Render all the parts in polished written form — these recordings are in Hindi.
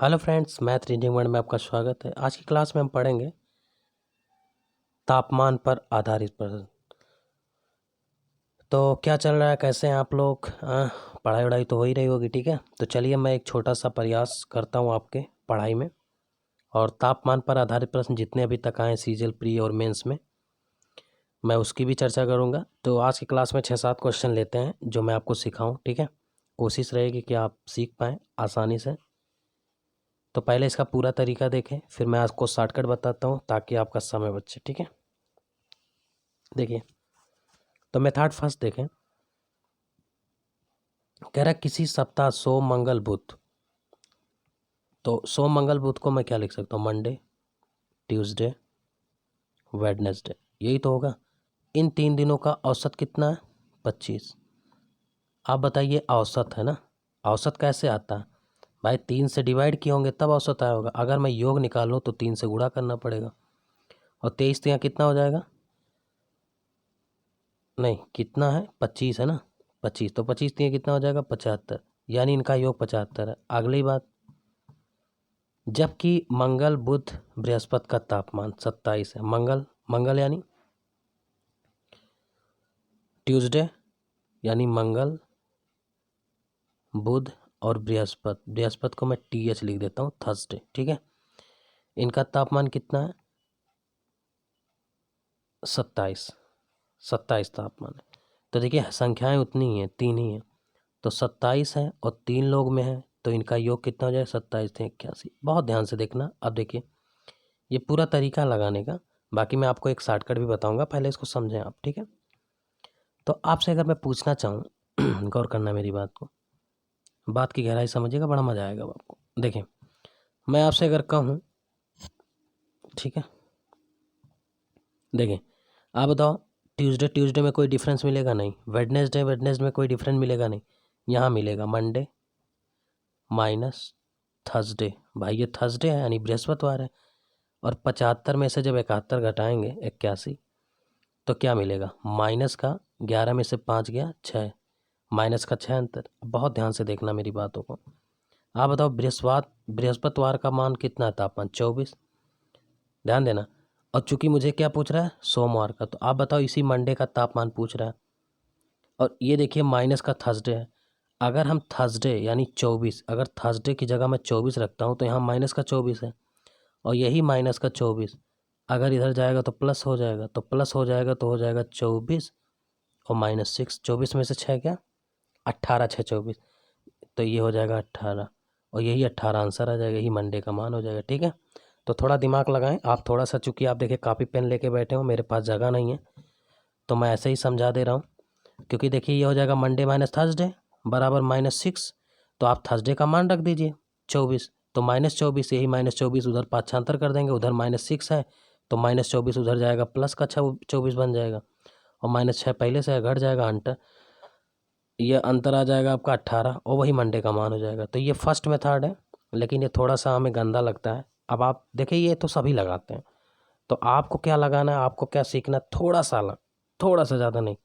Hello friends, math reading word में आपका स्वागत है। आज की क्लास में हम पढ़ेंगे तापमान पर आधारित प्रश्न। तो क्या चल रहा है, कैसे हैं आप लोग? पढ़ाई वढ़ाई तो हो ही रही होगी, ठीक है। तो चलिए मैं एक छोटा सा प्रयास करता हूँ आपके पढ़ाई में, और तापमान पर आधारित प्रश्न जितने अभी तक आए सीजीएल प्री और मेंस में, मैं उसकी भी चर्चा करूँगा। तो आज की क्लास में 6-7 क्वेश्चन लेते हैं जो मैं आपको सिखाऊँ, ठीक है। कोशिश रहेगी कि आप सीख पाएँ आसानी से। तो पहले इसका पूरा तरीका देखें, फिर मैं आपको शॉर्टकट बताता हूँ ताकि आपका समय बचे, ठीक है। देखिए, तो मेथड फर्स्ट देखें। कह रहा है किसी सप्ताह सोम मंगल बुध। तो सोम मंगल बुध को मैं क्या लिख सकता हूँ? मंडे, ट्यूसडे, वेडनेसडे, यही तो होगा। इन 3 दिनों का औसत कितना है? 25। आप बताइए, औसत है ना। औसत कैसे आता है भाई? 3 से डिवाइड किए होंगे तब औसत आया होगा। अगर मैं योग निकालूँ तो 3 से गुणा करना पड़ेगा, और 23 तो यहाँ कितना हो जाएगा? नहीं, कितना है? 25 है ना। 25 तो 25 तो कितना हो जाएगा? 75। यानी इनका योग 75 है। अगली बात, जबकि मंगल बुध बृहस्पति का तापमान 27 है। मंगल मंगल यानी ट्यूसडे, यानी मंगल, बुध और बृहस्पति। बृहस्पति को मैं TH लिख देता हूँ, थर्सडे, ठीक है। इनका तापमान कितना है? 27। 27 तापमान है। तो देखिए संख्याएं उतनी ही हैं, 3 ही हैं। तो 27 है और 3 लोग में है, तो इनका योग कितना हो जाए? 27 × 81। बहुत ध्यान से देखना। अब देखिए ये पूरा तरीका लगाने का, बाकी मैं आपको एक शॉर्टकट भी बताऊंगा, पहले इसको समझें आप, ठीक है। तो आपसे अगर मैं पूछना चाहूँ गौर करना मेरी बात को, बात की गहराई समझिएगा, बड़ा मजा आएगा आपको। देखिए मैं आपसे अगर कहूँ, ठीक है, देखिए आप बताओ, ट्यूसडे ट्यूसडे में कोई डिफरेंस मिलेगा नहीं, वेडनेसडे वेडनेसडे में कोई डिफरेंस मिलेगा नहीं, यहाँ मिलेगा मंडे माइनस थर्सडे। भाई ये थर्सडे है यानी बृहस्पतिवार है। और 75 में से जब 71 घटाएंगे 81, तो क्या मिलेगा? माइनस का 11 में से 5 गया 6, माइनस का 6 अंतर। बहुत ध्यान से देखना मेरी बातों को। आप बताओ बृहस्पतिवार का मान कितना है? तापमान 24। ध्यान देना। और चूंकि मुझे क्या पूछ रहा है? सोमवार का। तो आप बताओ इसी मंडे का तापमान पूछ रहा है। और ये देखिए माइनस का थर्सडे है। अगर हम थर्सडे यानी 24, अगर थर्सडे की जगह मैं 24 रखता हूँ तो यहाँ माइनस का 24 है, और यही माइनस का 24 अगर इधर जाएगा तो प्लस हो जाएगा, तो प्लस हो जाएगा तो हो जाएगा 24 और -6। 24 में से 6 क्या? 18, 6 24, तो ये हो जाएगा 18, और यही 18 आंसर आ जाएगा, यही मंडे का मान हो जाएगा, ठीक है। तो थोड़ा दिमाग लगाएं आप थोड़ा सा, चूंकि आप देखिए कापी पेन लेके बैठे हो, मेरे पास जगह नहीं है, तो मैं ऐसे ही समझा दे रहा हूँ। क्योंकि देखिए ये हो जाएगा मंडे माइनस थर्सडे बराबर -6, तो आप थर्सडे का मान रख दीजिए 24, तो -24, यही -24 उधर 5 छांतर कर देंगे, उधर -6 है तो -24 उधर जाएगा, प्लस का 24 बन जाएगा, और -6 पहले से घट जाएगा, अंतर ये अंतर आ जाएगा आपका 18, और वही मंडे का मान हो जाएगा। तो ये फर्स्ट मेथड है, लेकिन ये थोड़ा सा हमें गंदा लगता है। अब आप देखिए ये तो सभी लगाते हैं, तो आपको क्या लगाना है, आपको क्या सीखना है? थोड़ा सा अलग, थोड़ा सा ज़्यादा नहीं,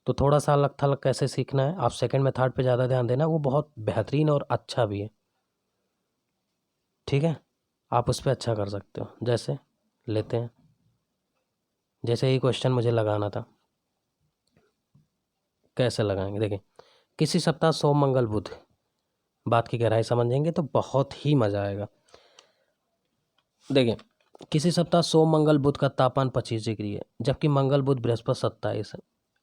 तो थोड़ा सा अलग थलग कैसे सीखना है, आप सेकंड मेथड पे ज़्यादा ध्यान देना, वो बहुत बेहतरीन और अच्छा भी है, ठीक है। आप उस पर अच्छा कर सकते हो। जैसे लेते हैं, जैसे ये क्वेश्चन मुझे लगाना था, कैसे लगाएंगे? देखिए किसी सप्ताह सोम मंगल बुध, बात की गहराई समझेंगे तो बहुत ही मज़ा आएगा। देखिए किसी सप्ताह सोम मंगल बुध का तापमान 25 डिग्री है, जबकि मंगल बुध बृहस्पति 27 है,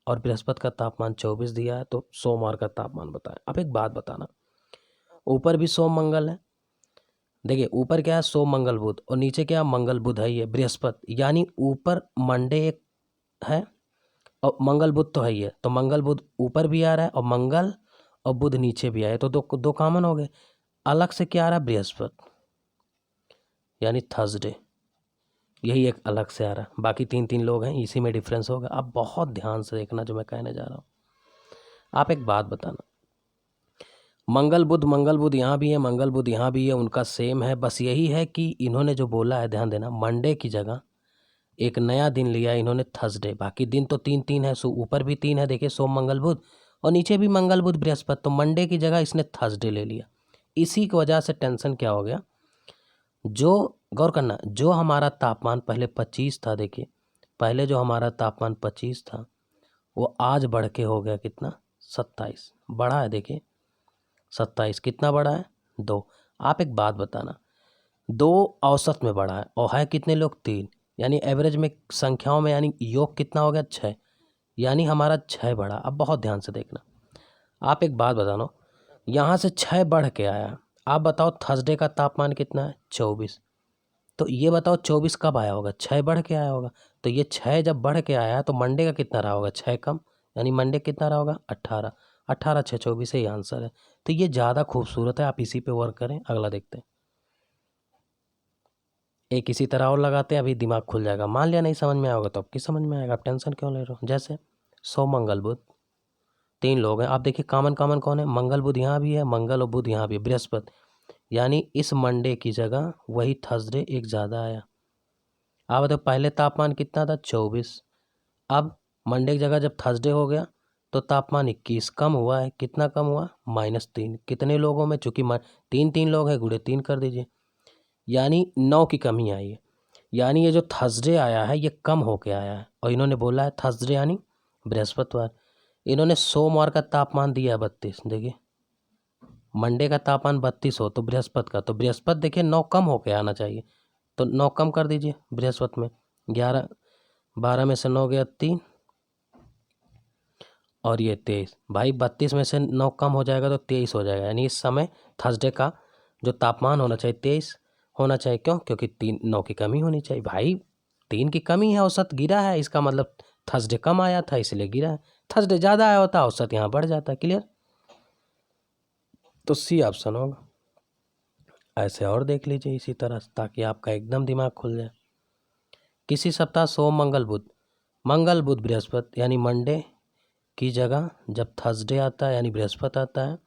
और बृहस्पति का तापमान 24 दिया है, तो सोमवार का तापमान बताएं। अब एक बात बताना, ऊपर भी सोम मंगल है, देखिए ऊपर क्या है? सोम मंगल बुध, और नीचे क्या? मंगल बुध है, ये बृहस्पति, यानी ऊपर मंडे एक है और मंगल बुध तो है ही है, तो मंगल बुध ऊपर भी आ रहा है और मंगल और बुध नीचे भी आए, तो दो दो कॉमन हो गए। अलग से क्या आ रहा है? बृहस्पति यानी थर्सडे, यही एक अलग से आ रहा है, बाकी 3 लोग हैं, इसी में डिफरेंस होगा। आप बहुत ध्यान से देखना जो मैं कहने जा रहा हूँ। आप एक बात बताना, मंगल बुध यहाँ भी है, मंगल बुध यहाँ भी है, उनका सेम है, बस यही है कि इन्होंने जो बोला है, ध्यान देना, मंडे की जगह एक नया दिन लिया है इन्होंने, थर्सडे। बाकी दिन तो 3 है, सो ऊपर भी 3 है, देखिए सोम मंगल बुध, और नीचे भी मंगल बुध बृहस्पति, तो मंडे की जगह इसने थर्सडे ले लिया। इसी की वजह से टेंशन क्या हो गया, जो गौर करना, जो हमारा तापमान पहले 25 था, देखिए पहले जो हमारा तापमान 25 था वो आज बढ़ के हो गया कितना, 27 बढ़ा है। देखिए 27 कितना बढ़ा है, 2। आप एक बात बताना, 2 औसत में बढ़ा है और है कितने लोग, 3, यानी एवरेज में संख्याओं में, यानी योग कितना हो गया, 6, यानी हमारा 6 बढ़ा। अब बहुत ध्यान से देखना, आप एक बात बताना, यहाँ से 6 बढ़ के आया, आप बताओ थर्सडे का तापमान कितना है, 24। तो ये बताओ 24 कब आया होगा, 6 बढ़ के आया होगा। तो ये 6 जब बढ़ के आया तो मंडे का कितना रहा होगा, 6 कम, यानी मंडे कितना रहा होगा, 18। 18 6 24 ही आंसर है। तो ये ज़्यादा खूबसूरत है, आप इसी पे वर्क करें। अगला देखते हैं, एक इसी तरह और लगाते हैं, अभी दिमाग खुल जाएगा। मान लिया नहीं समझ में आएगा तो आपकी समझ में आएगा, आप टेंशन क्यों ले रहे हो। जैसे सोम मंगल बुध 3 लोग हैं, आप देखिए कॉमन कौन है, मंगल बुध यहाँ भी है, मंगल और बुध यहाँ भी है, बृहस्पति, यानी इस मंडे की जगह वही थर्सडे एक ज़्यादा आया। आप बताओ पहले तापमान कितना था, 24। अब मंडे की जगह जब थर्सडे हो गया तो तापमान 21 कम हुआ है। कितना कम हुआ, -3। कितने लोगों में, चूंकि 3 लोग हैं, गुणे 3 कर दीजिए, यानी 9 की कमी आई है। यानी ये जो थर्सडे आया है ये कम होके आया है। और इन्होंने बोला है थर्सडे यानी बृहस्पतिवार। इन्होंने सोमवार का तापमान दिया है 32। देखिए मंडे का तापमान 32 हो तो बृहस्पति का, तो बृहस्पति देखिए 9 कम होके आना चाहिए, तो 9 कम कर दीजिए बृहस्पति में। 11 12 में से 9 गया 3 और ये 23। भाई 32 में से 9 कम हो जाएगा तो 23 हो जाएगा, यानी इस समय थर्सडे का जो तापमान होना चाहिए 23 होना चाहिए। क्यों, क्योंकि 9 की कमी होनी चाहिए। भाई 3 की कमी है, औसत गिरा है, इसका मतलब थर्सडे कम आया था इसलिए गिरा है। थर्सडे ज़्यादा आया होता औसत यहाँ बढ़ जाता है। क्लियर, तो सी ऑप्शन होगा। ऐसे और देख लीजिए इसी तरह, ताकि आपका एकदम दिमाग खुल जाए। किसी सप्ताह सोम मंगल बुध बृहस्पति, यानी मंडे की जगह जब थर्सडे आता है यानी बृहस्पति आता है।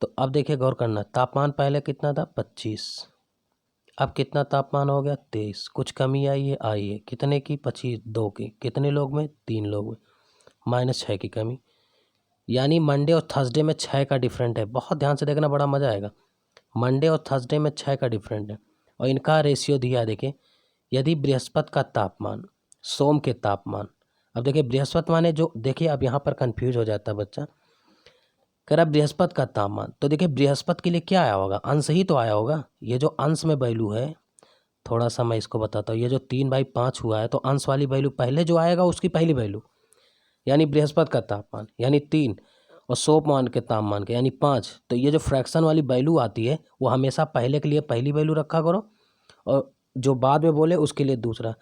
तो अब देखिए गौर करना, तापमान पहले कितना था, 25। अब कितना तापमान हो गया, 23। कुछ कमी आई है, कितने की, 25, 2 की। कितने लोग में, 3 लोग में, -6 की कमी। यानी मंडे और थर्सडे में 6 का डिफरेंट है। बहुत ध्यान से देखना, बड़ा मज़ा आएगा। मंडे और थर्सडे में 6 का डिफरेंट है और इनका रेशियो दिया है। देखिए यदि बृहस्पति का तापमान सोम के तापमान, अब देखिए बृहस्पति माने जो, देखिए अब यहाँ पर कंफ्यूज हो जाता है बच्चा, कह रहा बृहस्पति का तापमान, तो देखिए बृहस्पति के लिए क्या आया होगा, अंश ही तो आया होगा। ये जो अंश में वैल्यू है, थोड़ा सा मैं इसको बताता हूँ, ये जो 3/5 हुआ है तो अंश वाली वैल्यू पहले जो आएगा उसकी पहली वैल्यू, यानी बृहस्पति का तापमान यानी 3 और सोमवार के तापमान के यानी 5। तो ये जो फ्रैक्शन वाली वैल्यू आती है वो हमेशा पहले के लिए पहली वैल्यू रखा करो और जो बाद में बोले उसके लिए दूसरा।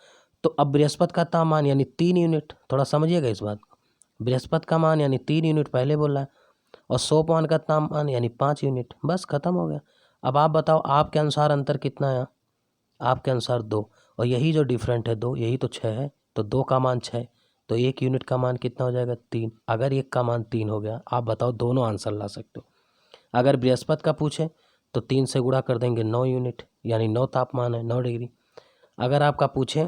तो अब बृहस्पति का तापमान यानी 3 यूनिट, थोड़ा समझिएगा इस बात को। बृहस्पति का मान यानी 3 यूनिट पहले बोला है और सोमवार का तापमान यानी 5 यूनिट, बस खत्म हो गया। अब आप बताओ आपके अनुसार अंतर कितना है, आपके अनुसार 2, और यही जो डिफरेंट है 2, यही तो 6 है। तो 2 का मान 6, तो 1 यूनिट का मान कितना हो जाएगा, 3। अगर 1 का मान 3 हो गया, आप बताओ दोनों आंसर ला सकते हो। अगर बृहस्पति का पूछे तो 3 से गुणा कर देंगे, 9 यूनिट, यानी 9 तापमान है, 9 डिग्री। अगर आपका पूछे,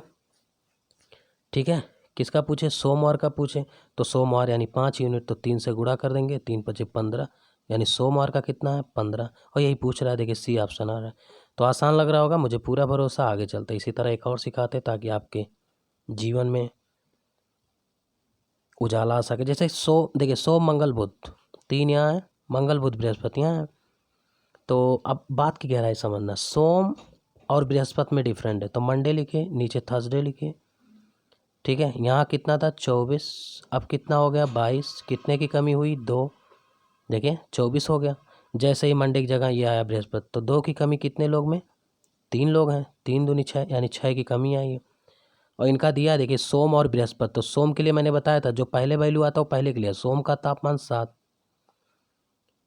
ठीक है, किसका पूछे, सोमवार का पूछे, तो सोमवार यानी 5 यूनिट, तो 3 से गुणा कर देंगे, 3 5 15, यानी सोमवार का कितना है, 15। और यही पूछ रहा है, देखिए सी ऑप्शन आ रहा है। तो आसान लग रहा होगा, मुझे पूरा भरोसा, आगे चलते इसी तरह एक और सिखाते ताकि आपके जीवन में उजाला आ सके। जैसे देखिए सोम मंगल बुध 3 यहाँ है, मंगल बुध बृहस्पति यहाँ है। तो अब बात की गहराई समझना, सोम और बृहस्पति में डिफरेंट है, तो मंडे लिखे, नीचे थर्सडे लिखे, ठीक है। यहाँ कितना था, 24, अब कितना हो गया, 22। कितने की कमी हुई, 2, देखिए 24 हो गया। जैसे ही मंडे की जगह ये आया बृहस्पति, तो 2 की कमी कितने लोग में, 3 लोग हैं, 3 दूनी 6, यानी 6 की कमी आई है। और इनका दिया देखिए सोम और बृहस्पति, तो सोम के लिए मैंने बताया था जो पहले वैल्यू आता है वो पहले के लिए, सोम का तापमान 7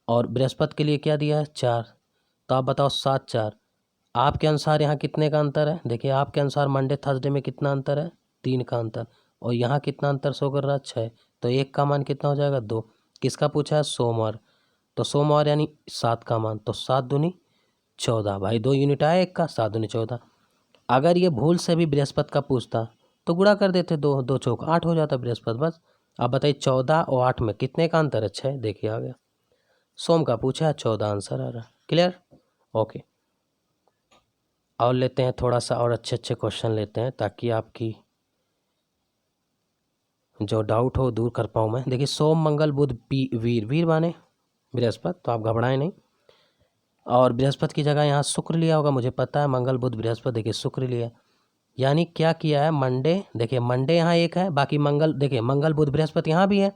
और बृहस्पति के लिए क्या दिया है, 4। तो आप बताओ 7 4, आपके अनुसार यहाँ कितने का अंतर है। देखिए आपके अनुसार मंडे थर्सडे में कितना अंतर है, 3 का अंतर, और यहाँ कितना अंतर शो कर रहा है, 6। तो 1 का मान कितना हो जाएगा, 2। किसका पूछा है, सोमवार, तो सोमवार यानी 7 का मान, तो 7 दूनी 14। भाई 2 यूनिट आया 1 का, 7 दूनी 14। अगर ये भूल से भी बृहस्पति का पूछता तो गुणा कर देते, 2 2 चौक 8 हो जाता बृहस्पति, बस। अब बताइए 14 और 8 में कितने का अंतर है, 6। देखिए आ गया। सोम का पूछा, 14 आंसर आ रहा। क्लियर? ओके, और लेते हैं थोड़ा सा और अच्छे अच्छे क्वेश्चन लेते हैं ताकि आपकी जो डाउट हो दूर कर पाऊँ मैं। देखिए, सोम मंगल बुध वीर, वीर माने बृहस्पति, तो आप घबराएं नहीं। और बृहस्पति की जगह यहाँ शुक्र लिया होगा, मुझे पता है। मंगल बुध बृहस्पति, देखिए शुक्र लिया, यानी क्या किया है, मंडे, देखिए मंडे यहाँ एक है, बाकी मंगल, देखिए मंगल बुध बृहस्पति यहाँ भी है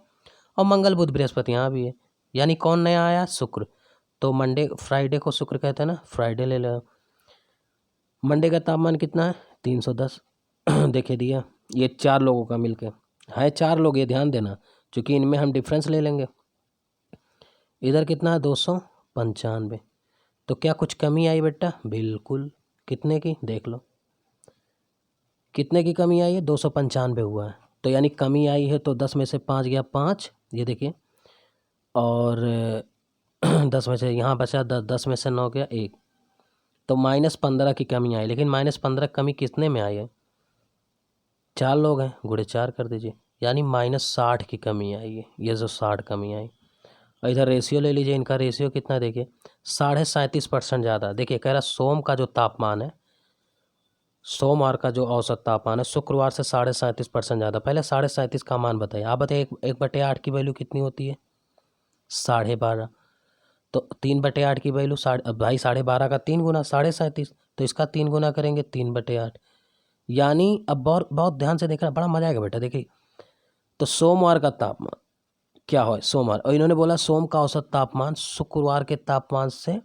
और मंगल बुध बृहस्पति यहाँ भी है, यानी कौन नया आया, शुक्र। तो मंडे, फ्राइडे को शुक्र कहते हैं ना, फ्राइडे ले लो। मंडे का तापमान कितना है, 310 देखिए दिया, ये 4 लोगों का मिलके है, 4 लोग, ये ध्यान देना, क्योंकि इनमें हम डिफरेंस ले लेंगे। इधर कितना है, 295। तो क्या कुछ कमी आई बेटा, बिल्कुल। कितने की, देख लो कितने की कमी आई है, 295 हुआ है। तो यानी कमी आई है, तो 10 में से 5 गया 5, ये देखिए, और 10 में से यहाँ बचा 10, 10 में से 9 गया 1, तो -15 की कमी आई। लेकिन -15 कमी कितने में आई है, 4 लोग हैं, गुणे 4 कर दीजिए, यानी -60 की कमी आई है, ये जो 60 कमी आई। और इधर रेशियो ले लीजिए, इनका रेशियो कितना है, देखिए 37.5% ज़्यादा। देखिए कह रहा सोम का जो तापमान है, सोमवार का जो औसत तापमान है शुक्रवार से 37.5% ज़्यादा। पहले 37.5 का मान बताइए, आप बताइए, 1/8 की वैल्यू कितनी होती है, 12.5। तो 3/8 की वैल्यू भाई 12.5 का 3 गुना 37.5, तो इसका 3 गुना करेंगे 3/8, यानी अब बहुत बहुत ध्यान से देखना, बड़ा मजा आएगा बेटा। देखिए, तो सोमवार का तापमान क्या हो, सोमवार, और इन्होंने बोला सोम का औसत तापमान शुक्रवार के तापमान से,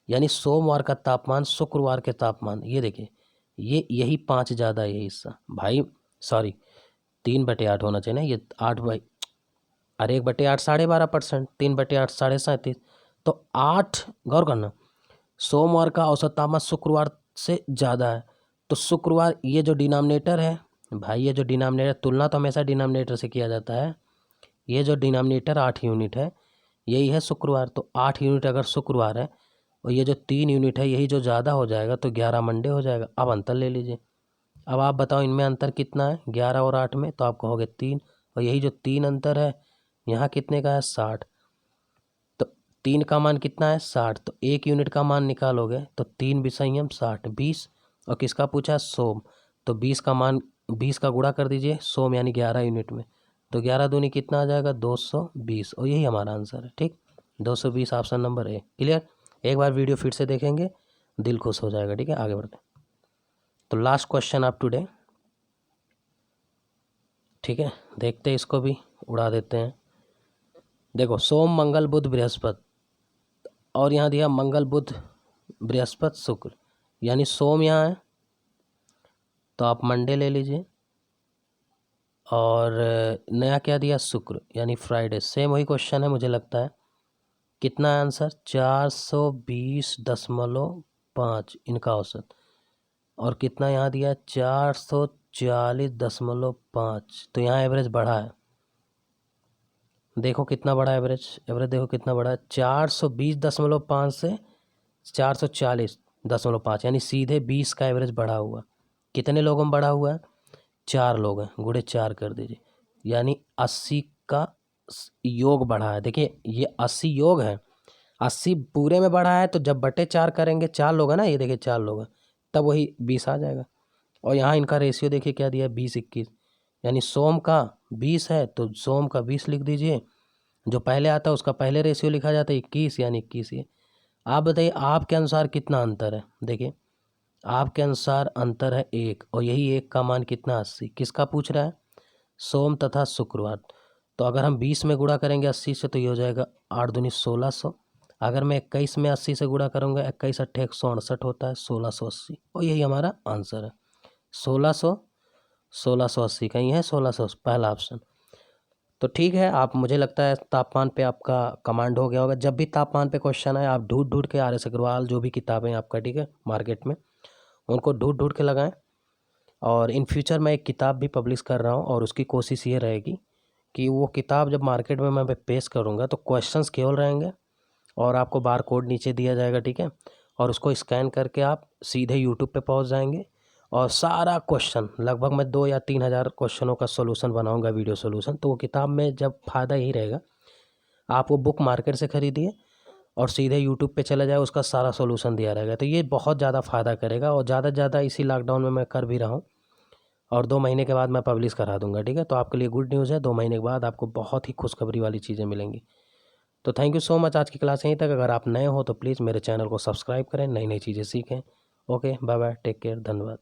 यानी सोमवार का तापमान शुक्रवार के तापमान, ये देखिए, ये यही 5 ज़्यादा है, ये हिस्सा भाई, सॉरी 3/8 होना चाहिए ना, ये 8 बाई, अरे 1/8 12.5%, 3/8 37.5, तो 8, गौर करना, सोमवार का औसत तापमान शुक्रवार से ज़्यादा है, तो शुक्रवार, ये जो डिनोमिनेटर है भाई, ये जो डिनोमिनेटर, तुलना तो हमेशा डिनोमिनेटर से किया जाता है, ये जो डिनोमिनेटर 8 यूनिट है, यही है शुक्रवार, तो 8 यूनिट अगर शुक्रवार है, और ये जो 3 यूनिट है, यही जो ज़्यादा हो जाएगा, तो 11 मंडे हो जाएगा। अब अंतर ले लीजिए, अब आप बताओ इनमें अंतर कितना है, 11 और 8 में, तो आप कहोगे 3, और यही जो 3 अंतर है, यहाँ कितने का है, 60, तो 3 का मान कितना है, 60, तो 1 यूनिट का मान निकालोगे तो 3 विषयम 60, 20, और किसका पूछा, सोम, तो 20 का मान, 20 का गुणा कर दीजिए सोम, यानी 11 यूनिट में, तो 11 दूनी कितना आ जाएगा, 220, और यही हमारा आंसर है। ठीक, 220 ऑप्शन नंबर ए। क्लियर? एक बार वीडियो फिर से देखेंगे, दिल खुश हो जाएगा। ठीक है, आगे बढ़ते हैं। तो लास्ट क्वेश्चन ऑफ टुडे, ठीक है, देखते हैं, इसको भी उड़ा देते हैं। देखो, सोम मंगल बुध बृहस्पति, और यहाँ दिया मंगल बुध बृहस्पति शुक्र, यानी सोम यहाँ है, तो आप मंडे ले लीजिए, और नया क्या दिया, शुक्र, यानी फ्राइडे। सेम वही क्वेश्चन है, मुझे लगता है। कितना है आंसर, 420.5 इनका औसत, और कितना यहाँ दिया, 440.5, तो यहाँ एवरेज बढ़ा है। देखो कितना बड़ा एवरेज, एवरेज देखो कितना बड़ा है, 420.5 से 440.5, यानी सीधे 20 का एवरेज बढ़ा हुआ। कितने लोगों में बढ़ा हुआ है, 4 लोग हैं, गुणे 4 कर दीजिए, यानी 80 का योग बढ़ा है। देखिए ये 80 योग है, 80 पूरे में बढ़ा है, तो जब बटे 4 करेंगे, 4 लोग हैं ना, ये देखिए 4 लोग हैं, तब वही 20 आ जाएगा। और यहाँ इनका रेशियो देखिए क्या दिया है, 20-21, यानी सोम का 20 है, तो सोम का 20 लिख दीजिए, जो पहले आता है उसका पहले रेशियो लिखा जाता है 21, यानी 21 ये। आप बताइए आपके अनुसार कितना अंतर है, देखिए आपके अनुसार अंतर है 1, और यही 1 का मान कितना, 80। किसका पूछ रहा है, सोम तथा शुक्रवार। तो अगर हम 20 में गुणा करेंगे 80 से, तो ये हो जाएगा 8 दूनी 1600। अगर मैं 21 में 80 से गुणा करूँगा, 21 8 168 होता है, 1680, और यही हमारा आंसर है, 1680 कहीं है, 1600 पहला ऑप्शन। तो ठीक है, आप, मुझे लगता है तापमान पे आपका कमांड हो गया होगा। जब भी तापमान पे क्वेश्चन आए, आप ढूंढ ढूंढ के RS अग्रवाल जो भी किताबें आपका, ठीक है, मार्केट में, उनको ढूंढ ढूंढ के लगाएं। और इन फ्यूचर मैं एक किताब भी पब्लिश कर रहा हूँ, और उसकी कोशिश ये रहेगी कि वो किताब जब मार्केट में मैं पेश करूँगा, तो क्वेश्चंस केवल रहेंगे, और आपको बार कोड नीचे दिया जाएगा, ठीक है, और उसको स्कैन करके आप सीधे यूट्यूब पे पहुँच जाएंगे, और सारा क्वेश्चन, लगभग मैं 2 या 3 हज़ार क्वेश्चनों का सोल्यूशन बनाऊंगा, वीडियो सोल्यूशन। तो वो किताब में जब फ़ायदा यही रहेगा, आप वो बुक मार्केट से ख़रीदिए और सीधे यूट्यूब पे चले जाए, उसका सारा सॉल्यूशन दिया रहेगा। तो ये बहुत ज़्यादा फ़ायदा करेगा और ज़्यादा से ज़्यादा इसी लॉकडाउन में मैं कर भी रहा हूँ और 2 महीने के बाद मैं पब्लिश करा दूंगा, ठीक है। तो आपके लिए गुड न्यूज़ है, 2 महीने के बाद आपको बहुत ही खुशखबरी वाली चीज़ें मिलेंगी। तो थैंक यू सो मच, आज की क्लास यहीं तक। अगर आप नए हो तो प्लीज़ मेरे चैनल को सब्सक्राइब करें, नई नई चीज़ें सीखें। Okay, bye bye, take care, धन्यवाद।